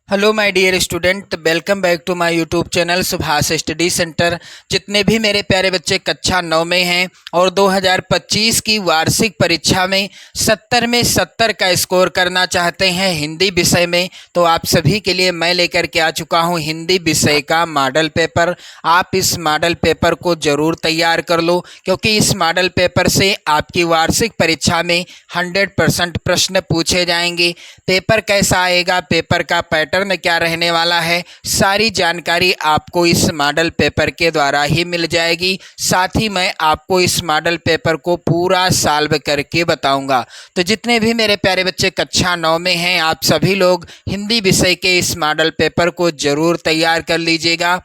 Hello my dear student, welcome back to my YouTube channel Subhash study centre. जितने भी मेरे प्यारे बच्चे कक्षा 9 में हैं और 2025 की वार्षिक परीक्षा में 70 में 70 का स्कोर करना चाहते हैं हिंदी विषय में, तो आप सभी के लिए मैं लेकर के आ चुका हूं हिंदी विषय का मॉडल पेपर। आप इस मॉडल पेपर को ज़रूर तैयार कर लो, क्योंकि इस मॉडल पेपर से आपकी वार्षिक परीक्षा में 100% प्रश्न पूछे जाएंगे। पेपर कैसा आएगा, पेपर का पैटर्न क्या रहने वाला है, सारी जानकारी आपको इस मॉडल पेपर के द्वारा ही मिल जाएगी। साथ ही मैं आपको इस मॉडल पेपर को पूरा सॉल्व करके बताऊंगा। तो जितने भी मेरे प्यारे बच्चे कक्षा 9 में हैं, आप सभी लोग हिंदी विषय के इस मॉडल पेपर को जरूर तैयार कर लीजिएगा।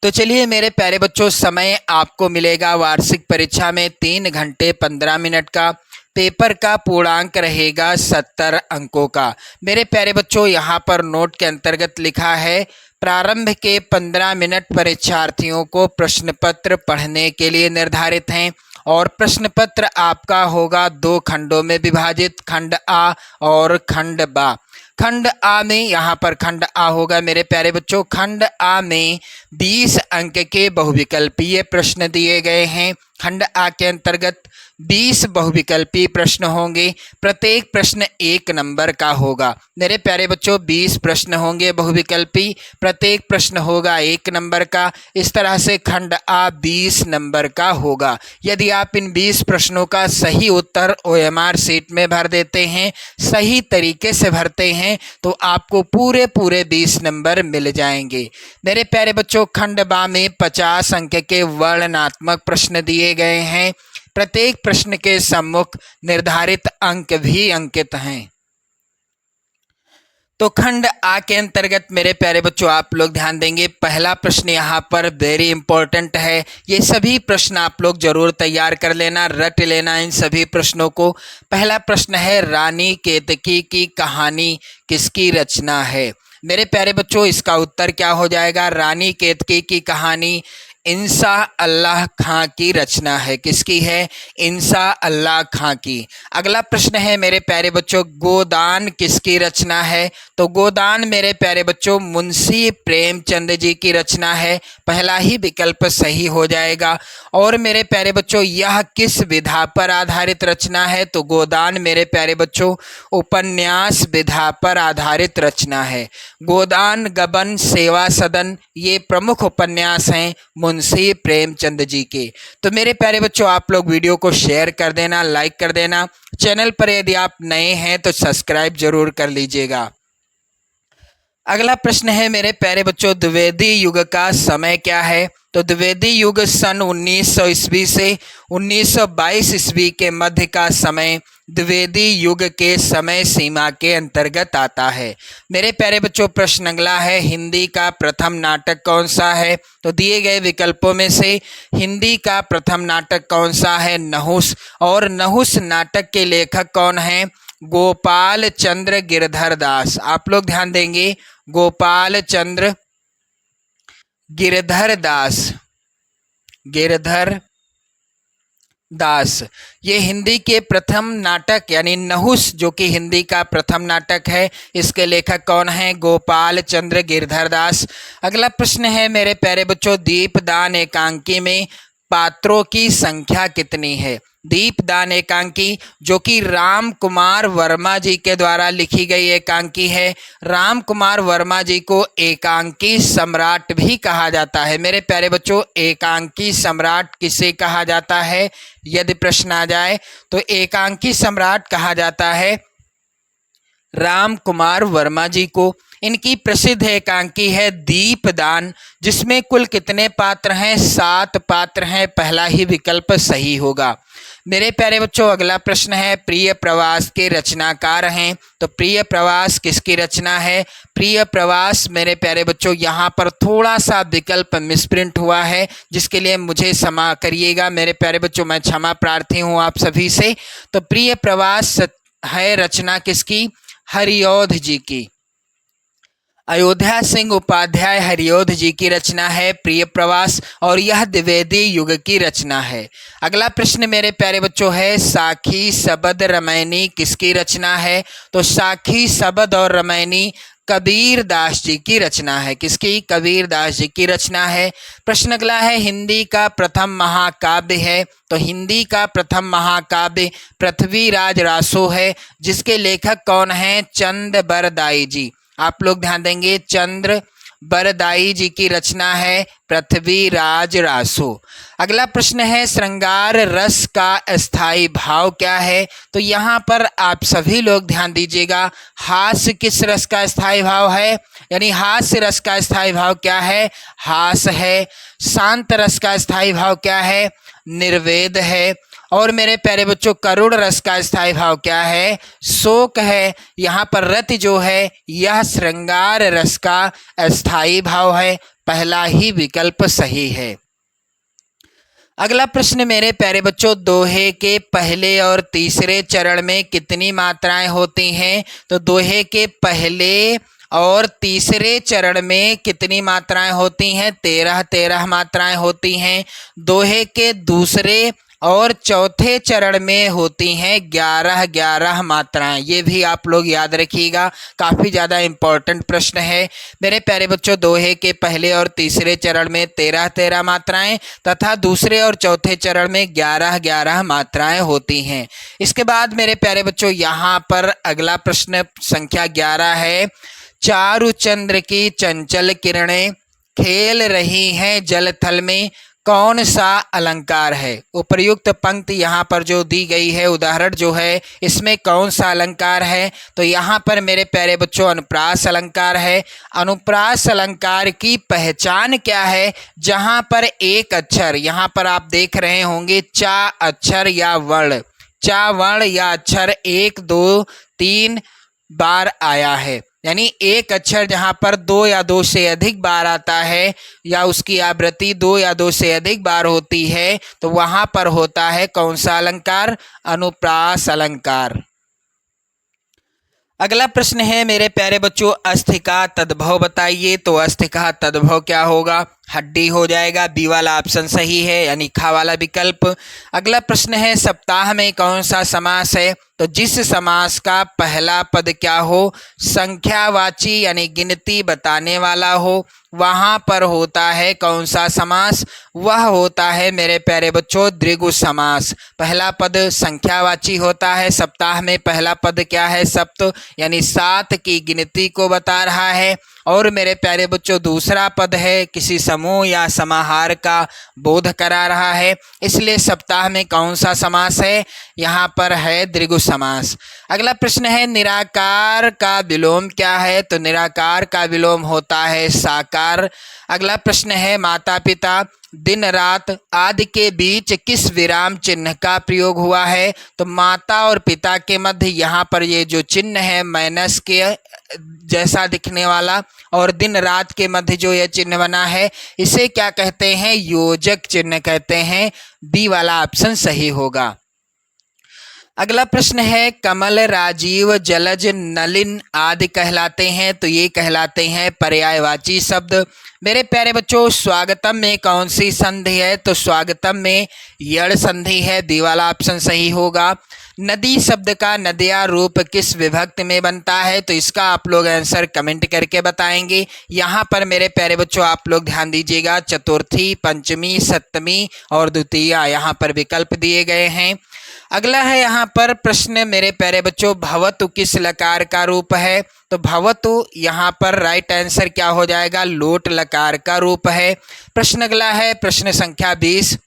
तो चलिए मेरे प्यारे बच्चों, समय आपको मिलेगा वार्षिक परीक्षा में 3 घंटे 15 मिनट का। पेपर का पूर्णांक रहेगा 70 अंकों का। मेरे प्यारे बच्चों, यहाँ पर नोट के अंतर्गत लिखा है, प्रारंभ के 15 मिनट परीक्षार्थियों को प्रश्न पत्र पढ़ने के लिए निर्धारित हैं और प्रश्न पत्र आपका होगा 2 खंडों में विभाजित, खंड आ और खंड बा। खंड आ में, यहाँ पर खंड आ होगा मेरे प्यारे बच्चों, खंड आ में 20 अंक के बहुविकल्पीय प्रश्न दिए गए हैं। खंड आ के अंतर्गत 20 बहुविकल्पीय प्रश्न होंगे। प्रत्येक प्रश्न 1 नंबर का होगा। मेरे प्यारे बच्चों, 20 प्रश्न होंगे बहुविकल्पी, प्रत्येक प्रश्न होगा 1 नंबर का। इस तरह से खंड आ 20 नंबर का होगा। यदि आप इन 20 प्रश्नों का सही उत्तर OMR शीट में भर देते हैं, सही तरीके से भरते हैं, तो आपको पूरे 20 नंबर मिल जाएंगे। मेरे प्यारे बच्चों, खंड बा में 50 अंक के वर्णनात्मक प्रश्न दिए गए हैं। प्रत्येक प्रश्न के सम्मुख निर्धारित अंक भी अंकित हैं। तो खंड आ के अंतर्गत मेरे प्यारे बच्चों, आप लोग ध्यान देंगे, पहला प्रश्न यहाँ पर वेरी इंपॉर्टेंट है। ये सभी प्रश्न आप लोग जरूर तैयार कर लेना, रट लेना इन सभी प्रश्नों को। पहला प्रश्न है, रानी केतकी की कहानी किसकी रचना है? मेरे प्यारे बच्चों, इसका उत्तर क्या हो जाएगा? रानी केतकी की कहानी इंसा अल्लाह खां की रचना है। किसकी है? इंसा अल्लाह खां की। अगला प्रश्न है मेरे प्यारे बच्चों, गोदान किसकी रचना है? तो गोदान मेरे प्यारे बच्चों मुंशी प्रेमचंद जी की रचना है। पहला ही विकल्प सही हो जाएगा। और मेरे प्यारे बच्चों, यह किस विधा पर आधारित रचना है? तो गोदान मेरे प्यारे बच्चों उपन्यास विधा पर आधारित रचना है। गोदान, गबन, सेवा सदन, ये प्रमुख उपन्यास हैं मुंशी प्रेमचंद जी के। तो मेरे प्यारे बच्चों, आप लोग वीडियो को शेयर कर देना, लाइक कर देना। चैनल पर यदि आप नए हैं तो सब्सक्राइब जरूर कर लीजिएगा। अगला प्रश्न है मेरे प्यारे बच्चों, द्विवेदी युग का समय क्या है? तो द्विवेदी युग सन 1900 ईस्वी से 1922 ईस्वी के मध्य का समय द्विवेदी युग के समय सीमा के अंतर्गत आता है। मेरे प्यारे बच्चों, प्रश्न अगला है, हिंदी का प्रथम नाटक कौन सा है? तो दिए गए विकल्पों में से हिंदी का प्रथम नाटक कौन सा है? नहुस। और नहुस नाटक के लेखक कौन हैं? गोपाल चंद्र गिरधर दास। आप लोग ध्यान देंगे, गोपाल चंद्र गिरधर दास, ये हिंदी के प्रथम नाटक यानी नहुस, जो कि हिंदी का प्रथम नाटक है, इसके लेखक कौन हैं? गोपाल चंद्र गिरधर दास। अगला प्रश्न है मेरे प्यारे बच्चों, दीपदान एकांकी में पात्रों की संख्या कितनी है? दीपदान एकांकी, जो कि राम कुमार वर्मा जी के द्वारा लिखी गई एकांकी है। राम कुमार वर्मा जी को एकांकी सम्राट भी कहा जाता है। मेरे प्यारे बच्चों, एकांकी सम्राट किसे कहा जाता है? यदि प्रश्न आ जाए तो एकांकी सम्राट कहा जाता है राम कुमार वर्मा जी को। इनकी प्रसिद्ध एकांकी है दीपदान, जिसमें कुल कितने पात्र हैं? 7 पात्र हैं। पहला ही विकल्प सही होगा। मेरे प्यारे बच्चों, अगला प्रश्न है, प्रिय प्रवास के रचनाकार हैं। तो प्रिय प्रवास किसकी रचना है? प्रिय प्रवास मेरे प्यारे बच्चों, यहाँ पर थोड़ा सा विकल्प मिसप्रिंट हुआ है, जिसके लिए मुझे क्षमा करिएगा मेरे प्यारे बच्चों, मैं क्षमा प्रार्थी हूँ आप सभी से। तो प्रिय प्रवास है रचना किसकी? हरिऔध जी की। अयोध्या सिंह उपाध्याय हरिऔध जी की रचना है प्रिय प्रवास, और यह द्विवेदी युग की रचना है। अगला प्रश्न मेरे प्यारे बच्चों है, साखी, सबद, रमैनी किसकी रचना है? तो साखी, सबद और रमैनी कबीर दास जी की रचना है। किसकी? कबीर दास जी की रचना है। प्रश्न अगला है, हिंदी का प्रथम महाकाव्य है, तो हिंदी का प्रथम महाकाव्य पृथ्वीराज रासो है, जिसके लेखक कौन हैं? चंद बरदाई जी। आप लोग ध्यान देंगे, चंद्र बरदाई जी की रचना है पृथ्वीराज रासो। अगला प्रश्न है, श्रृंगार रस का स्थायी भाव क्या है? तो यहाँ पर आप सभी लोग ध्यान दीजिएगा, हास्य किस रस का स्थायी भाव है? यानी हास्य रस का स्थायी भाव क्या है? हास है। शांत रस का स्थायी भाव क्या है? निर्वेद है। और मेरे प्यारे बच्चों, करुण रस का स्थायी भाव क्या है? शोक है। यहाँ पर रति जो है यह श्रृंगार रस का स्थायी भाव है। पहला ही विकल्प सही है। अगला प्रश्न मेरे प्यारे बच्चों, दोहे के पहले और तीसरे चरण में कितनी मात्राएं होती हैं? तो दोहे के पहले और तीसरे चरण में कितनी मात्राएं होती हैं? 13 मात्राएं होती हैं। दोहे के दूसरे और चौथे चरण में होती हैं 11 मात्राएं। ये भी आप लोग याद रखिएगा, काफ़ी ज़्यादा इम्पोर्टेंट प्रश्न है मेरे प्यारे बच्चों। दोहे के पहले और तीसरे चरण में 13 मात्राएं तथा दूसरे और चौथे चरण में 11 मात्राएं होती हैं। इसके बाद मेरे प्यारे बच्चों, यहाँ पर अगला प्रश्न संख्या 11 है, चारु चंद्र की चंचल किरणें खेल रही हैं जल थल में, कौन सा अलंकार है? उपर्युक्त पंक्ति यहाँ पर जो दी गई है, उदाहरण जो है, इसमें कौन सा अलंकार है? तो यहाँ पर मेरे प्यारे बच्चों अनुप्रास अलंकार है। अनुप्रास अलंकार की पहचान क्या है? जहाँ पर एक अक्षर, यहाँ पर आप देख रहे होंगे चा अक्षर या वर्ण, चा वर्ण या अक्षर 1 2 3 बार आया है, यानी एक अक्षर जहाँ पर 2 या 2 से अधिक बार आता है या उसकी आवृत्ति 2 या 2 से अधिक बार होती है, तो वहाँ पर होता है कौन सा अलंकार? अनुप्रास अलंकार। अगला प्रश्न है मेरे प्यारे बच्चों, अस्थि का तद्भव बताइए। तो अस्थि का तद्भव क्या होगा? हड्डी हो जाएगा। बी वाला ऑप्शन सही है, यानी खा वाला विकल्प। अगला प्रश्न है, सप्ताह में कौन सा समास है? तो जिस समास का पहला पद क्या हो? संख्यावाची यानी गिनती बताने वाला हो, वहाँ पर होता है कौन सा समास? वह होता है मेरे प्यारे बच्चों द्विगु समास। पहला पद संख्यावाची होता है, सप्ताह में पहला पद क्या है? सप्त, यानी 7 की गिनती को बता रहा है। और मेरे प्यारे बच्चों दूसरा पद है किसी समूह या समाहार का बोध करा रहा है, इसलिए सप्ताह में कौन सा समास है? यहाँ पर है द्विगु समास। अगला प्रश्न है, निराकार का विलोम क्या है? तो निराकार का विलोम होता है साकार। अगला प्रश्न है, माता पिता दिन रात आदि के बीच किस विराम चिन्ह का प्रयोग हुआ है? तो माता और पिता के मध्य यहाँ पर ये जो चिन्ह है माइनस के जैसा दिखने वाला, और दिन रात के मध्य जो यह चिन्ह बना है, इसे क्या कहते हैं? योजक चिन्ह कहते हैं। बी वाला ऑप्शन सही होगा। अगला प्रश्न है, कमल राजीव जलज नलिन आदि कहलाते हैं, तो ये कहलाते हैं पर्यायवाची शब्द। मेरे प्यारे बच्चों स्वागतम में कौन सी संधि है? तो स्वागतम में यड़ संधि है। बी वाला ऑप्शन सही होगा। नदी शब्द का नदिया रूप किस विभक्ति में बनता है? तो इसका आप लोग आंसर कमेंट करके बताएंगे। यहाँ पर मेरे प्यारे बच्चों आप लोग ध्यान दीजिएगा, चतुर्थी, पंचमी, सप्तमी और द्वितीया यहाँ पर विकल्प दिए गए हैं। अगला है यहाँ पर प्रश्न मेरे प्यारे बच्चों, भवतु किस लकार का रूप है? तो भवतु यहाँ पर राइट आंसर क्या हो जाएगा? लोट लकार का रूप है। प्रश्न अगला है प्रश्न संख्या 20,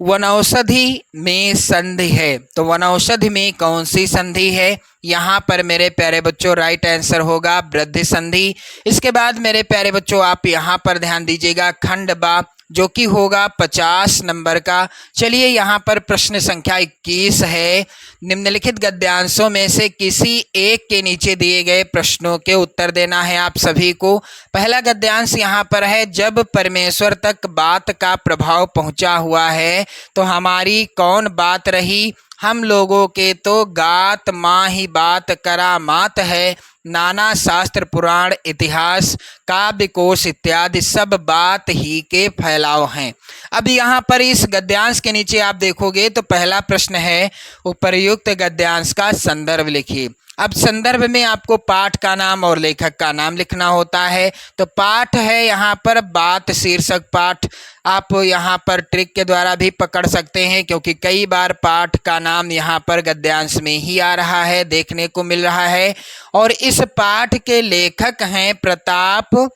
वनौषधि में संधि है, तो वनौषधि में कौन सी संधि है? यहाँ पर मेरे प्यारे बच्चों राइट आंसर होगा वृद्धि संधि। इसके बाद मेरे प्यारे बच्चों आप यहाँ पर ध्यान दीजिएगा, खंड बा जो कि होगा 50 नंबर का। चलिए यहाँ पर प्रश्न संख्या 21 है, निम्नलिखित गद्यांशों में से किसी एक के नीचे दिए गए प्रश्नों के उत्तर देना है आप सभी को। पहला गद्यांश यहाँ पर है, जब परमेश्वर तक बात का प्रभाव पहुँचा हुआ है तो हमारी कौन बात रही? हम लोगों के तो गात माँ ही बात करा मात है, नाना शास्त्र पुराण इतिहास काव्य कोश इत्यादि सब बात ही के फैलाव हैं। अब यहाँ पर इस गद्यांश के नीचे आप देखोगे तो पहला प्रश्न है, उपर्युक्त गद्यांश का संदर्भ लिखिए। अब संदर्भ में आपको पाठ का नाम और लेखक का नाम लिखना होता है। तो पाठ है यहाँ पर बात शीर्षक पाठ। आप यहाँ पर ट्रिक के द्वारा भी पकड़ सकते हैं, क्योंकि कई बार पाठ का नाम यहाँ पर गद्यांश में ही आ रहा है, देखने को मिल रहा है। और इस पाठ के लेखक हैं प्रताप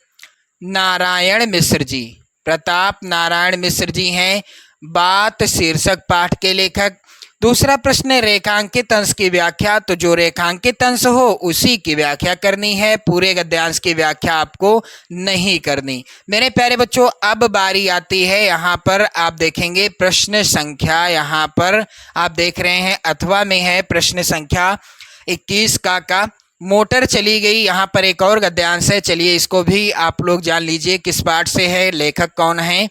नारायण मिश्र जी। प्रताप नारायण मिश्र जी हैं बात शीर्षक पाठ के लेखक। दूसरा प्रश्न, रेखांकित अंश की व्याख्या। तो जो रेखांकित अंश हो उसी की व्याख्या करनी है, पूरे गद्यांश की व्याख्या आपको नहीं करनी। मेरे प्यारे बच्चों, अब बारी आती है यहाँ पर आप देखेंगे प्रश्न संख्या, यहाँ पर आप देख रहे हैं अथवा में है प्रश्न संख्या 21 का मोटर चली गई। यहाँ पर एक और गद्यांश है, चलिए इसको भी आप लोग जान लीजिए किस पाठ से है, लेखक कौन है।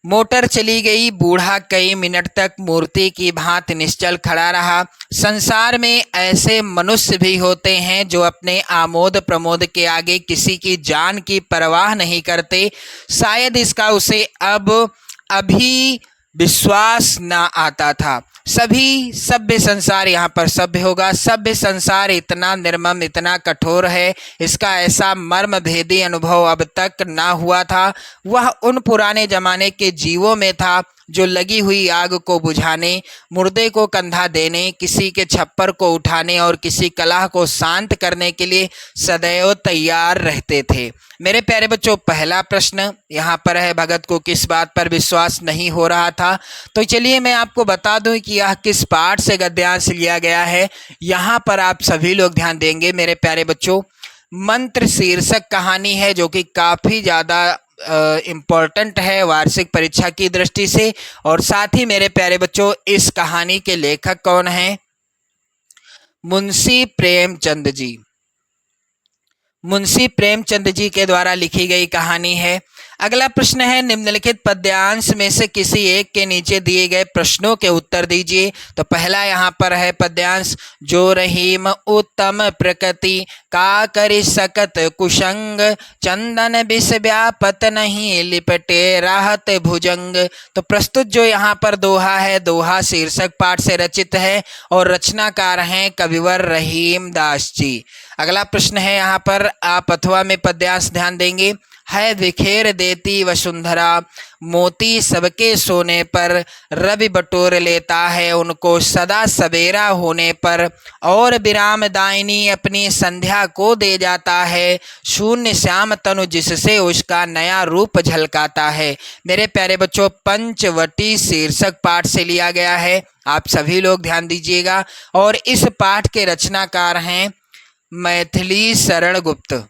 मोटर चली गई, बूढ़ा कई मिनट तक मूर्ति की भांति निश्चल खड़ा रहा। संसार में ऐसे मनुष्य भी होते हैं जो अपने आमोद प्रमोद के आगे किसी की जान की परवाह नहीं करते। शायद इसका उसे अभी विश्वास ना आता था। सभी सभ्य संसार, यहाँ पर सभ्य होगा, सभ्य संसार इतना निर्मम, इतना कठोर है, इसका ऐसा मर्म भेदी अनुभव अब तक ना हुआ था। वह उन पुराने जमाने के जीवों में था जो लगी हुई आग को बुझाने, मुर्दे को कंधा देने, किसी के छप्पर को उठाने और किसी कलह को शांत करने के लिए सदैव तैयार रहते थे। मेरे प्यारे बच्चों, पहला प्रश्न यहाँ पर है, भगत को किस बात पर विश्वास नहीं हो रहा था। तो चलिए मैं आपको बता दूं कि यह किस पाठ से गद्यांश लिया गया है। यहाँ पर आप सभी लोग ध्यान देंगे मेरे प्यारे बच्चों, मंत्र शीर्षक कहानी है जो कि काफ़ी ज़्यादा इम्पोर्टेंट है वार्षिक परीक्षा की दृष्टि से। और साथ ही मेरे प्यारे बच्चों, इस कहानी के लेखक कौन हैं? मुंशी प्रेमचंद जी। मुंशी प्रेमचंद जी के द्वारा लिखी गई कहानी है। अगला प्रश्न है, निम्नलिखित पद्यांश में से किसी एक के नीचे दिए गए प्रश्नों के उत्तर दीजिए। तो पहला यहाँ पर है पद्यांश, जो रहीम उत्तम प्रकृति का करि सकत कुशंग, चंदन विष व्यापत नहीं लिपटे राहत भुजंग। तो प्रस्तुत जो यहाँ पर दोहा है, दोहा शीर्षक पाठ से रचित है और रचनाकार हैं कविवर रहीम दास जी। अगला प्रश्न है यहाँ पर, आप अथवा में पद्यांश ध्यान देंगे, है बिखेर देती वसुंधरा, मोती सबके सोने पर, रवि बटोर लेता है उनको सदा सवेरा होने पर, और विराम दायनी अपनी संध्या को दे जाता है, शून्य श्याम तनु जिससे उसका नया रूप झलकाता है। मेरे प्यारे बच्चों, पंचवटी शीर्षक पाठ से लिया गया है, आप सभी लोग ध्यान दीजिएगा। और इस पाठ के रचनाकार हैं मैथिली शरण गुप्त।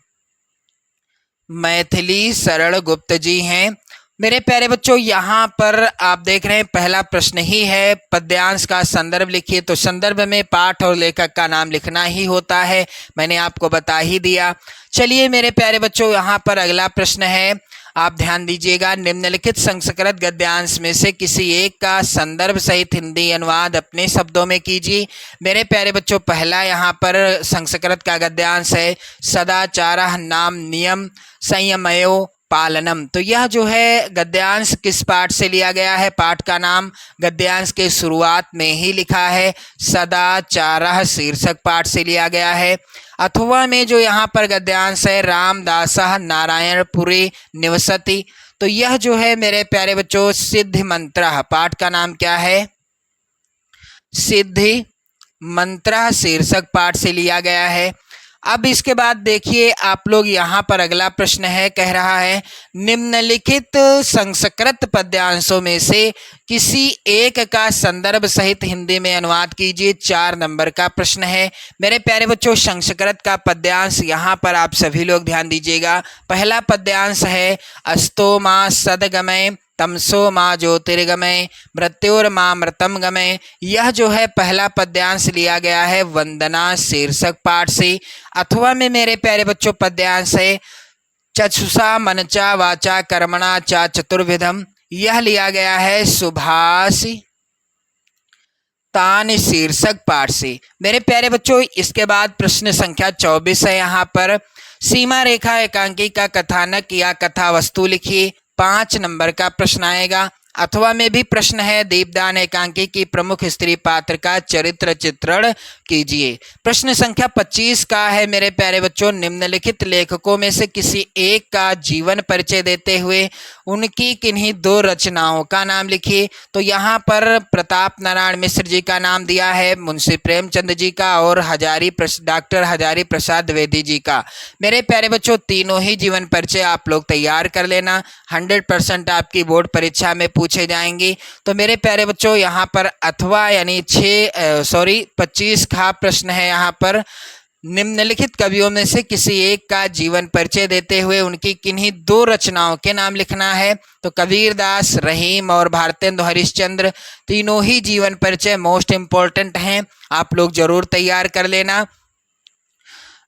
मैथिली शरण गुप्त जी हैं। मेरे प्यारे बच्चों, यहाँ पर आप देख रहे हैं पहला प्रश्न ही है, पद्यांश का संदर्भ लिखिए। तो संदर्भ में पाठ और लेखक का नाम लिखना ही होता है, मैंने आपको बता ही दिया। चलिए मेरे प्यारे बच्चों, यहाँ पर अगला प्रश्न है, आप ध्यान दीजिएगा, निम्नलिखित संस्कृत गद्यांश में से किसी एक का संदर्भ सहित हिंदी अनुवाद अपने शब्दों में कीजिए। मेरे प्यारे बच्चों, पहला यहाँ पर संस्कृत का गद्यांश है, सदाचारः नाम नियम संयमयो पालनम। तो यह जो है गद्यांश किस पाठ से लिया गया है? पाठ का नाम गद्यांश के शुरुआत में ही लिखा है, सदाचारः शीर्षक पाठ से लिया गया है। अथवा में जो यहाँ पर गद्यांश है, रामदासः नारायणपुरी निवसति। तो यह जो है मेरे प्यारे बच्चों सिद्धि मंत्रः, पाठ का नाम क्या है? सिद्धि मंत्रः शीर्षक पाठ से लिया गया है। अब इसके बाद देखिए आप लोग, यहाँ पर अगला प्रश्न है, कह रहा है निम्नलिखित संस्कृत पद्यांशों में से किसी एक का संदर्भ सहित हिंदी में अनुवाद कीजिए। 4 नंबर का प्रश्न है। मेरे प्यारे बच्चों, संस्कृत का पद्यांश यहाँ पर आप सभी लोग ध्यान दीजिएगा। पहला पद्यांश है, अस्तो माँ सदगमय तमसो माँ ज्योतिर्गमय मृत्योर्मा मृतम गमय। यह जो है पहला पद्यांश लिया गया है वंदना शीर्षक पाठ से। अथवा में मेरे प्यारे बच्चों पद्यांश है, चक्षुषा मनचा वाचा कर्मणा चा चतुर्विधम। यह लिया गया है सुभाष तान शीर्षक पाठ से। मेरे प्यारे बच्चों, इसके बाद प्रश्न संख्या 24 है। यहाँ पर सीमा रेखा एकांकी का कथानक या कथा वस्तु लिखिए। 5 नंबर का प्रश्न आएगा। अथवा में भी प्रश्न है दीपदान एकांकी की प्रमुख स्त्री पात्र का चरित्र चित्रण कीजिए। प्रश्न संख्या 25 का है मेरे प्यारे बच्चों, निम्नलिखित लेखकों में से किसी एक का जीवन परिचय देते हुए उनकी किन्हीं दो रचनाओं का नाम लिखिए। तो यहाँ पर प्रताप नारायण मिश्र जी का नाम दिया है, मुंशी प्रेमचंद जी का और डॉक्टर हजारी प्रसाद द्विवेदी जी का। मेरे प्यारे बच्चों तीनों ही जीवन परिचय आप लोग तैयार कर लेना, 100% आपकी बोर्ड परीक्षा में पूछे जाएंगे। तो मेरे प्यारे बच्चों यहाँ पर अथवा यानी 25 का प्रश्न है। यहाँ पर निम्नलिखित कवियों में से किसी एक का जीवन परिचय देते हुए उनकी किन्हीं दो रचनाओं के नाम लिखना है। तो कबीरदास, रहीम और भारतेंदु हरिश्चंद्र तीनों ही जीवन परिचय मोस्ट इंपॉर्टेंट हैं, आप लोग जरूर तैयार कर लेना।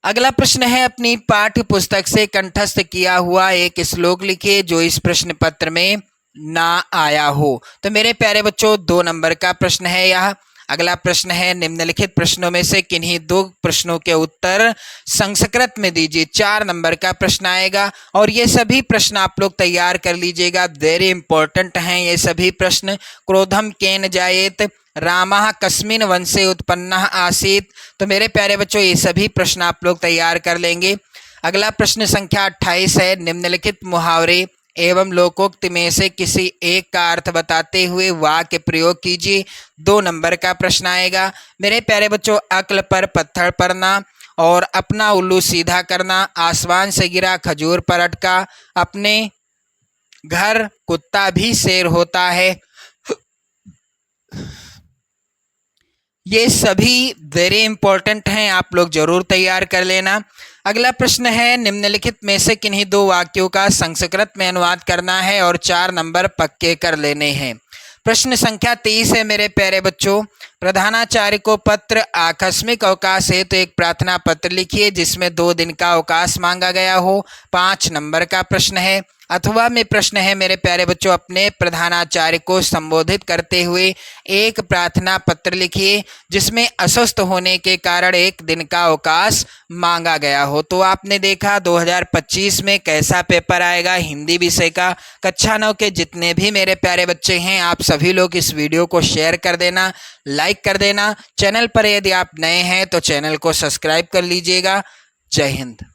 अगला प्रश्न है, अपनी पाठ्य पुस्तक से कंठस्थ किया हुआ एक श्लोक लिखिए जो इस प्रश्न पत्र में ना आया हो। तो मेरे प्यारे बच्चों 2 नंबर का प्रश्न है यह। अगला प्रश्न है, निम्नलिखित प्रश्नों में से किन्हीं 2 प्रश्नों के उत्तर संस्कृत में दीजिए। 4 नंबर का प्रश्न आएगा और ये सभी प्रश्न आप लोग तैयार कर लीजिएगा, वेरी इंपॉर्टेंट हैं ये सभी प्रश्न। क्रोधम केन जायेत, रामः कस्मिन् वंशे उत्पन्नः आसीत्। तो मेरे प्यारे बच्चों ये सभी प्रश्न आप लोग तैयार कर लेंगे। अगला प्रश्न संख्या 28 है, निम्नलिखित मुहावरे एवं लोकोक्ति में से किसी एक का अर्थ बताते हुए वाक्य प्रयोग कीजिए। 2 नंबर का प्रश्न आएगा। मेरे प्यारे बच्चों, अक्ल पर पत्थर पड़ना और अपना उल्लू सीधा करना, आसमान से गिरा खजूर पर अटका, अपने घर कुत्ता भी शेर होता है, ये सभी वेरी इंपॉर्टेंट हैं, आप लोग जरूर तैयार कर लेना। अगला प्रश्न है, निम्नलिखित में से किन्हीं 2 वाक्यों का संस्कृत में अनुवाद करना है और 4 नंबर पक्के कर लेने हैं। प्रश्न संख्या 30 है मेरे प्यारे बच्चों, प्रधानाचार्य को पत्र आकस्मिक अवकाश है तो एक प्रार्थना पत्र लिखिए जिसमें 2 दिन का अवकाश मांगा गया हो। 5 नंबर का प्रश्न है। अथवा में प्रश्न है मेरे प्यारे बच्चों, अपने प्रधानाचार्य को संबोधित करते हुए एक प्रार्थना पत्र लिखिए जिसमें अस्वस्थ होने के कारण 1 दिन का अवकाश मांगा गया हो। तो आपने देखा 2025 में कैसा पेपर आएगा हिंदी विषय का। कक्षा 9 के जितने भी मेरे प्यारे बच्चे हैं आप सभी लोग इस वीडियो को शेयर कर देना, लाइक कर देना। चैनल पर यदि आप नए हैं तो चैनल को सब्सक्राइब कर लीजिएगा। जय हिंद।